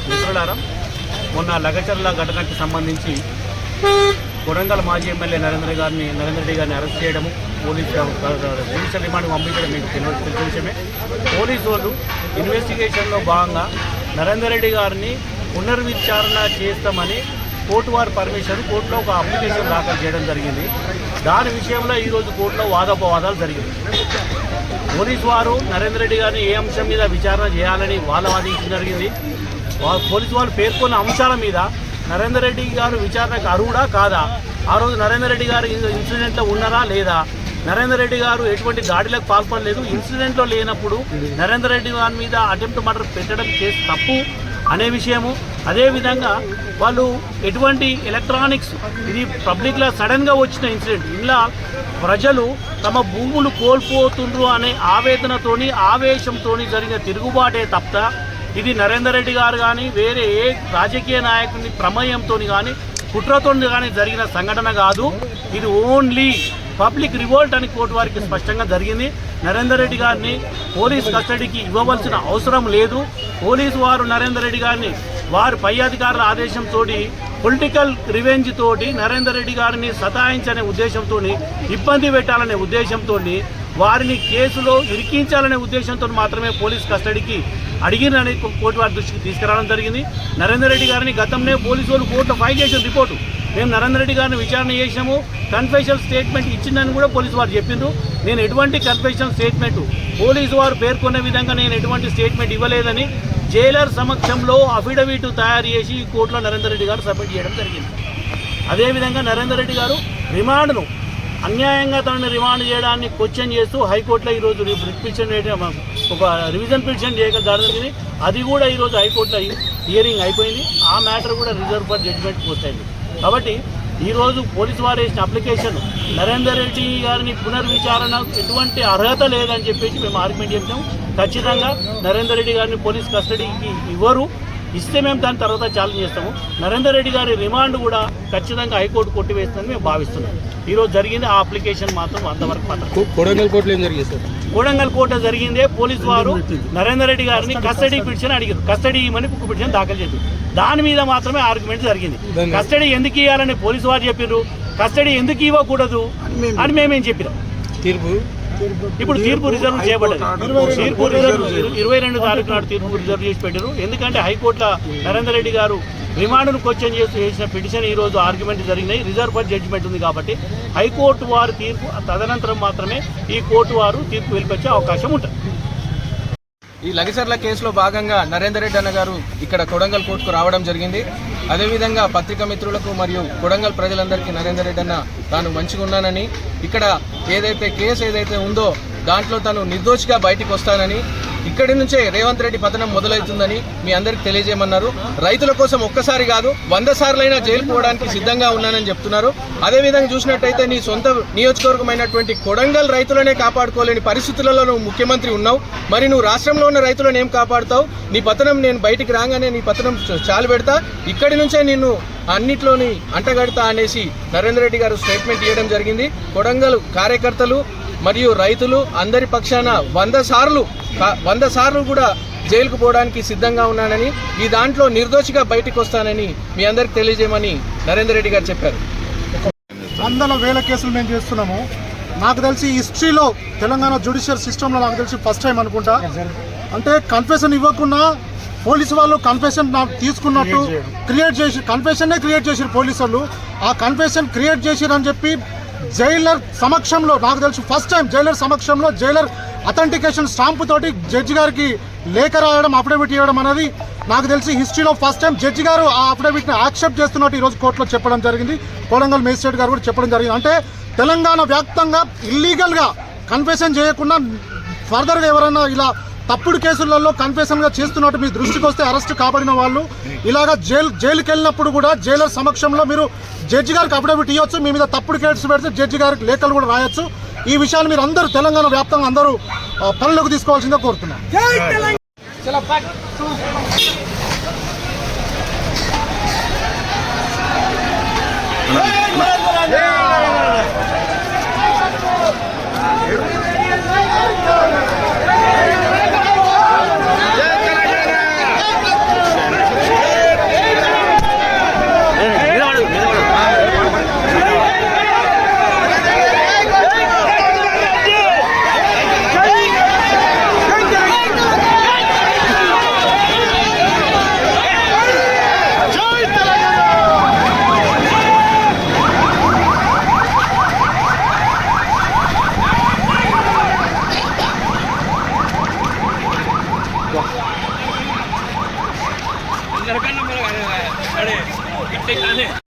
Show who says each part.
Speaker 1: మిత్రులారా, మొన్న లగచర్ల ఘటనకు సంబంధించి కొడంగల్ మాజీ ఎమ్మెల్యే నరేందర్ రెడ్డి గారిని అరెస్ట్ చేయడము, పోలీసుల రిమాండ్ పంపించడం మీకు తెలిసిన విషయమే. పోలీసు వాళ్ళు ఇన్వెస్టిగేషన్లో భాగంగా నరేందర్ రెడ్డి గారిని పునర్విచారణ చేస్తామని కోర్టు వారి పర్మిషన్ కోర్టులో ఒక అప్లికేషన్ దాఖలు చేయడం జరిగింది. దాని విషయంలో ఈరోజు కోర్టులో వాదోపవాదాలు జరిగింది. పోలీసు వారు నరేందర్ రెడ్డి గారిని ఏ అంశం మీద విచారణ చేయాలని వాదించడం జరిగింది. పోలీసు వాళ్ళు పేర్కొన్న అంశాల మీద నరేందర్ రెడ్డి గారు విచారణకు అర్హుడా కాదా, ఆ రోజు నరేందర్ రెడ్డి గారు ఇన్సిడెంట్లో ఉన్నారా లేదా, నరేందర్ రెడ్డి గారు ఎటువంటి దాడిలకు పాల్పడలేదు, ఇన్సిడెంట్లో లేనప్పుడు నరేందర్ రెడ్డి గారి మీద అటెంప్ట్ మర్డర్ పెట్టడం కేసు తప్పు అనే విషయము. అదేవిధంగా వాళ్ళు ఎటువంటి ఎలక్ట్రానిక్స్, ఇది పబ్లిక్లో సడన్గా వచ్చిన ఇన్సిడెంట్, ఇలా ప్రజలు తమ భూములు కోల్పోతుండ్రు అనే ఆవేదనతోని ఆవేశంతోని జరిగిన తిరుగుబాటే తప్ప ఇది నరేందర్ రెడ్డి గారు కానీ వేరే ఏ రాజకీయ నాయకుని ప్రమేయంతో కానీ కుట్రతో కానీ జరిగిన సంఘటన కాదు. ఇది ఓన్లీ పబ్లిక్ రివోల్ట్ అని కోర్టు వారికి స్పష్టంగా జరిగింది. నరేందర్ రెడ్డి గారిని పోలీస్ కస్టడీకి ఇవ్వవలసిన అవసరం లేదు. పోలీసు వారు నరేందర్ రెడ్డి గారిని వారి పై అధికారుల ఆదేశంతో పొలిటికల్ రివెంజ్ తోటి నరేందర్ రెడ్డి గారిని సతాయించనే ఉద్దేశంతో, ఇబ్బంది పెట్టాలనే ఉద్దేశంతో, వారిని కేసులో ఇరికించాలనే ఉద్దేశంతో మాత్రమే పోలీస్ కస్టడీకి అడిగినని కోర్టు వారి దృష్టికి తీసుకురావడం జరిగింది. నరేందర్ రెడ్డి గారిని గతంలో పోలీసు వాళ్ళు కోర్టులో ఫైల్ చేసిన రిపోర్టు, మేము నరేందర్ రెడ్డి గారిని విచారణ చేసాము, కన్ఫెషన్ స్టేట్మెంట్ ఇచ్చిందని కూడా పోలీసు వారు చెప్పిండ్రు. నేను ఎటువంటి కన్ఫెషన్ స్టేట్మెంట్ పోలీసు వారు పేర్కొన్న విధంగా నేను ఎటువంటి స్టేట్మెంట్ ఇవ్వలేదని జైలర్ సమక్షంలో అఫిడవిట్ తయారు చేసి కోర్టులో నరేందర్ రెడ్డి గారు సబ్మిట్ చేయడం జరిగింది. అదేవిధంగా నరేందర్ రెడ్డి గారు రిమాండ్ను అన్యాయంగా తనని రిమాండ్ చేయడాన్ని క్వశ్చన్ చేస్తూ హైకోర్టులో ఈరోజు పిటిషన్ ఒక రివిజన్ పిటిషన్ చేయడం జరిగింది. అది కూడా ఈరోజు హైకోర్టులో హియరింగ్ అయిపోయింది. ఆ మ్యాటర్ కూడా రిజర్వ్ ఫర్ జడ్జిమెంట్ పోస్ట్ అయింది. కాబట్టి ఈరోజు పోలీసు వారు వేసిన అప్లికేషన్ నరేందర్ రెడ్డి గారిని పునర్విచారణ ఎటువంటి అర్హత లేదని చెప్పేసి మేము ఆర్గ్యుమెంట్ చేసాము. ఖచ్చితంగా నరేందర్ రెడ్డి గారిని పోలీస్ కస్టడీకి ఇవ్వరు, ఇస్తే మేము దాని తర్వాత ఛాలెంజ్ చేస్తాము. నరేందర్ రెడ్డి గారి రిమాండ్ కూడా ఖచ్చితంగా హైకోర్టు కొట్టివేస్తుందని మేము భావిస్తున్నాం. ఈరోజు జరిగింది ఆ అప్లికేషన్ మాత్రం అంతవరకు పట్టదు.
Speaker 2: కొడంగల్ కోర్టులో ఏం జరిగింది సార్?
Speaker 1: కొడంగల్ కోర్టు జరిగిందే పోలీసు వారు నరేందర్ రెడ్డి గారిని కస్టడీ పిటిషన్ అడిగారు, కస్టడీ ఇవ్వమని ఒక పిటిషన్ దాఖలు చేశారు. దాని మీద మాత్రమే ఆర్గ్యుమెంట్ జరిగింది. కస్టడీ ఎందుకు ఇవ్వాలని పోలీసు వారు చెప్పారు, కస్టడీ ఎందుకు ఇవ్వకూడదు అని మేమేం చెప్పినాం. ఇప్పుడు తీర్పు రిజర్వ్ చేయబడ్డది. తీర్పు రిజర్వ్ 22 తారీఖు నాడు తీర్పు రిజర్వ్ చేసి పెట్టారు. ఎందుకంటే హైకోర్టులో నరేందర్ రెడ్డి గారు రిమాండ్ను క్వశ్చన్ చేసిన పిటిషన్ ఈరోజు ఆర్గ్యుమెంట్ జరిగినాయి, రిజర్వ్ ఫర్ జడ్జిమెంట్ ఉంది. కాబట్టి హైకోర్టు వారు తీర్పు తదనంతరం మాత్రమే ఈ కోర్టు వారు తీర్పు వెలిపించే అవకాశం ఉంటుంది.
Speaker 2: ఈ లగచర్ల కేసులో భాగంగా నరేందర్ రెడ్డి అన్న గారు ఇక్కడ కొడంగల్ కోర్టుకు రావడం జరిగింది. అదేవిధంగా పత్రికా మిత్రులకు మరియు కొడంగల్ ప్రజలందరికీ నరేందర్ రెడ్డి అన్న తాను మంచిగా ఉన్నానని, ఇక్కడ కేసు ఏదైతే ఉందో దాంట్లో తను నిర్దోషిగా బయటికి వస్తానని, ఇక్కడి నుంచే రేవంత్ రెడ్డి పతనం మొదలవుతుందని మీ అందరికి తెలియజేయమన్నారు. రైతుల కోసం ఒక్కసారి కాదు 100 సార్లైనా జైలు పోవడానికి సిద్ధంగా ఉన్నానని చెప్తున్నారు. అదేవిధంగా చూసినట్టయితే నీ సొంత నియోజకవర్గమైనటువంటి కొడంగల్ రైతులనే కాపాడుకోలేని పరిస్థితులలో నువ్వు ముఖ్యమంత్రి ఉన్నావు. మరి నువ్వు రాష్ట్రంలో ఉన్న రైతులను ఏం కాపాడుతావు? నీ పతనం నేను బయటికి రాగానే నీ పతనం చాలు పెడతా, ఇక్కడి నుంచే నిన్ను అన్నిట్లోని అంటగడతా అనేసి నరేందర్ రెడ్డి గారు స్టేట్మెంట్ ఇవ్వడం జరిగింది. కొడంగల్ కార్యకర్తలు మరియు రైతులు అందరి పక్షాన 100 సార్లు కూడా జైలుకు పోవడానికి సిద్ధంగా ఉన్నానని, ఈ దాంట్లో నిర్దోషిగా బయటకు వస్తానని మీ అందరికి తెలియజేయమని నరేందర్ రెడ్డి గారు చెప్పారు.
Speaker 3: వందల వేల కేసులు మేము చేస్తున్నాము. నాకు తెలిసి హిస్టరీలో తెలంగాణ జ్యుడిషియల్ సిస్టంలో నాకు తెలిసి ఫస్ట్ టైం అనుకుంటా. అంటే కన్ఫెషన్ ఇవ్వకుండా పోలీసు వాళ్ళు కన్ఫెషన్ తీసుకున్నట్టు కన్ఫెషన్నే క్రియేట్ చేసారు పోలీసు వాళ్ళు. ఆ కన్ఫెషన్ క్రియేట్ చేసిరని చెప్పి జైలర్ సమక్షంలో నాకు తెలిసి ఫస్ట్ టైం జైలర్ సమక్షంలో జైలర్ అథెంటికేషన్ స్టాంపు తోటి జడ్జి గారికి లేఖ రాయడం, అఫిడవిట్ ఇవ్వడం అనేది నాకు తెలిసి హిస్టరీలో ఫస్ట్ టైం జడ్జి గారు ఆ అఫిడవిట్ని యాక్సెప్ట్ చేస్తున్నట్టు ఈరోజు కోర్టులో చెప్పడం జరిగింది. కొడంగల్ మేజిస్ట్రేట్ గారు కూడా చెప్పడం జరిగింది. అంటే తెలంగాణ వ్యాప్తంగా ఇల్లీగల్గా కన్ఫెషన్ చేయకుండా ఫర్దర్గా ఎవరైనా ఇలా తప్పుడు కేసులలో కన్ఫెషన్గా చేస్తున్నట్టు మీ దృష్టికి వస్తే అరెస్ట్ కాబడిన వాళ్ళు ఇలాగా జైలుకి వెళ్ళినప్పుడు కూడా జైలర్ సమక్షంలో మీరు జడ్జి గారికి అఫిడవిట్ ఇవ్వచ్చు. మీ మీద తప్పుడు కేసు పెడితే జడ్జి గారికి లేఖలు కూడా రాయొచ్చు. ఈ విషయాన్ని మీరు అందరూ తెలంగాణ వ్యాప్తంగా అందరూ పనులకు తీసుకోవాల్సిందిగా కోరుతున్నాం. నరేందర్